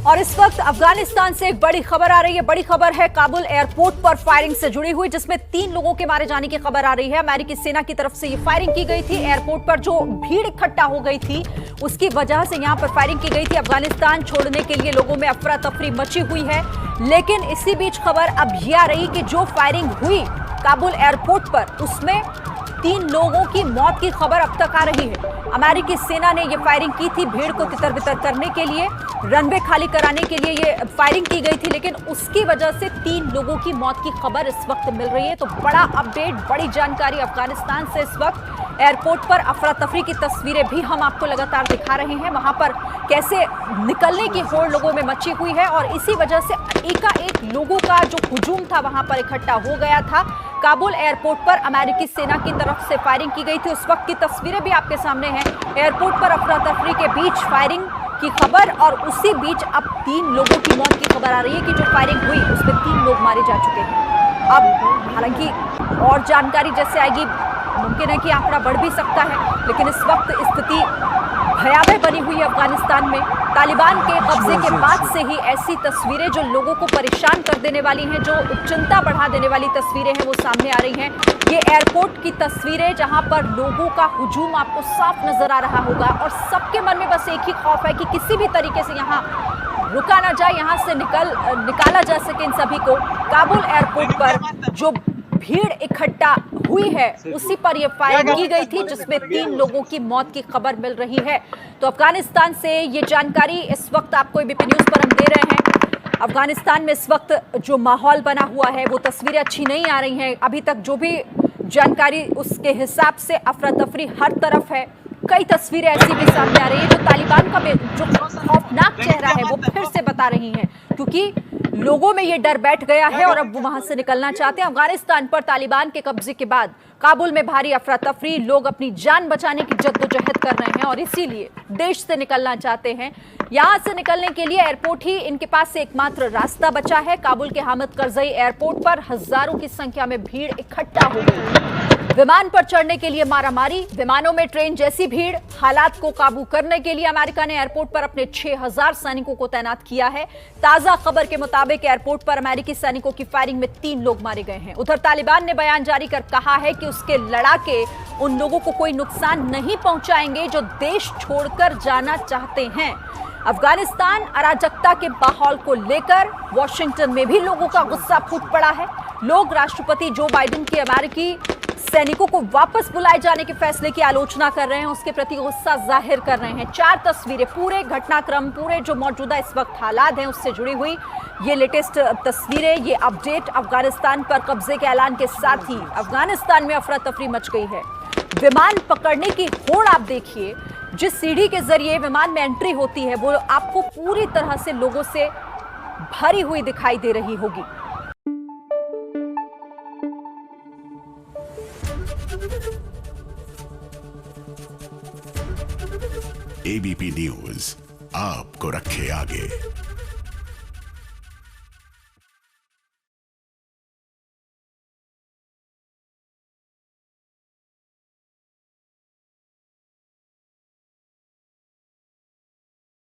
और इस वक्त अफगानिस्तान से एक बड़ी खबर आ रही है। बड़ी खबर है काबुल एयरपोर्ट पर फायरिंग से जुड़ी हुई, जिसमें 3 लोगों के मारे जाने की खबर आ रही है। अमेरिकी सेना की तरफ से ये फायरिंग की गई थी। एयरपोर्ट पर जो भीड़ इकट्ठा हो गई थी उसकी वजह से यहां पर फायरिंग की गई थी। अफगानिस्तान छोड़ने के लिए लोगों में अफरा तफरी मची हुई है। लेकिन इसी बीच खबर अब यह आ रही कि जो फायरिंग हुई काबुल एयरपोर्ट पर, उसमें 3 लोगों की मौत की खबर अब तक आ रही है। अमेरिकी सेना ने यह फायरिंग की थी भीड़ को तितर-बितर करने के लिए, रनवे खाली कराने के लिए ये फायरिंग की गई थी, लेकिन उसकी वजह से 3 लोगों की मौत की खबर इस वक्त मिल रही है। तो बड़ा अपडेट, बड़ी जानकारी अफगानिस्तान से इस वक्त। एयरपोर्ट पर अफरा तफरी की तस्वीरें भी हम आपको लगातार दिखा रहे हैं। वहां पर कैसे निकलने की होड़ लोगों में मची हुई है और इसी वजह से एकाएक लोगों का जो हुजूम था वहां पर इकट्ठा हो गया था। काबुल एयरपोर्ट पर अमेरिकी सेना की तरफ से फायरिंग की गई थी, उस वक्त की तस्वीरें भी आपके सामने हैं। एयरपोर्ट पर अफरा तफरी के बीच फायरिंग की खबर और उसी बीच अब 3 लोगों की मौत की खबर आ रही है कि जो फायरिंग हुई उसमें 3 लोग मारे जा चुके हैं। अब हालांकि और जानकारी जैसे आएगी, मुमकिन है कि आंकड़ा बढ़ भी सकता है, लेकिन इस वक्त स्थिति भयावह बनी हुई है अफगानिस्तान में। तालिबान के कब्जे के बाद से ही ऐसी तस्वीरें जो लोगों को परेशान कर देने वाली हैं, जो चिंता बढ़ा देने वाली तस्वीरें हैं, वो सामने आ रही हैं। ये एयरपोर्ट की तस्वीरें जहां पर लोगों का हुजूम आपको साफ नजर आ रहा होगा और सबके मन में बस एक ही खौफ है कि किसी भी तरीके से यहां रुका ना जाए, यहां से निकाला जा सके इन सभी को। काबुल एयरपोर्ट पर जो भीड़ इकट्ठा हुई है उसी पर यह फायरिंग की गई थी, जिसमें 3 लोगों की मौत की खबर मिल रही है। तो अफगानिस्तान से ये जानकारी इस वक्त आपको एबीपी न्यूज पर हम दे रहे हैं। अफगानिस्तान में इस वक्त जो माहौल बना हुआ है वो तस्वीरें अच्छी नहीं आ रही हैं। अभी तक जो भी जानकारी उसके हिसाब से अफरा तफरी हर तरफ है। कई तस्वीरें ऐसी भी सामने आ रही है जो तालिबान का जो खौफनाक चेहरा है वो फिर से बता रही हैं, क्योंकि लोगों में ये डर बैठ गया है और अब वो वहां से निकलना चाहते हैं। अफगानिस्तान पर तालिबान के कब्जे के बाद काबुल में भारी अफरा तफरी, लोग अपनी जान बचाने की जद्दोजहद कर रहे हैं और इसीलिए देश से निकलना चाहते हैं। यहां से निकलने के लिए एयरपोर्ट ही इनके पास से एकमात्र रास्ता बचा है। काबुल के हामिद करजई एयरपोर्ट पर हजारों की संख्या में भीड़ इकट्ठा हो गई। विमान पर चढ़ने के लिए मारामारी, विमानों में ट्रेन जैसी भीड़। हालात को काबू करने के लिए अमेरिका ने एयरपोर्ट पर अपने 6000 सैनिकों को तैनात किया है। ताजा खबर के मुताबिक एयरपोर्ट पर अमेरिकी सैनिकों की फायरिंग में 3 लोग मारे गए हैं। उधर तालिबान ने बयान जारी कर कहा है कि उसके लड़ाके उन लोगों को कोई नुकसान नहीं पहुंचाएंगे जो देश छोड़कर जाना चाहते हैं। अफगानिस्तान अराजकता के माहौल को लेकर वॉशिंगटन में भी लोगों का गुस्सा फूट पड़ा है। लोग राष्ट्रपति जो बाइडेन के अमेरिकी सैनिकों को वापस बुलाए जाने के फैसले की आलोचना कर रहे हैं, उसके प्रति गुस्सा जाहिर कर रहे हैं। 4 तस्वीरें, पूरे घटनाक्रम, पूरे जो मौजूदा इस वक्त हालात हैं उससे जुड़ी हुई ये लेटेस्ट तस्वीरें, ये अपडेट। अफगानिस्तान पर कब्जे के ऐलान के साथ ही अफगानिस्तान में अफरा तफरी मच गई है। विमान पकड़ने की होड़ आप देखिए, जिस सीढ़ी के जरिए विमान में एंट्री होती है वो आपको पूरी तरह से लोगों से भरी हुई दिखाई दे रही होगी। एबीपी न्यूज आपको रखे आगे।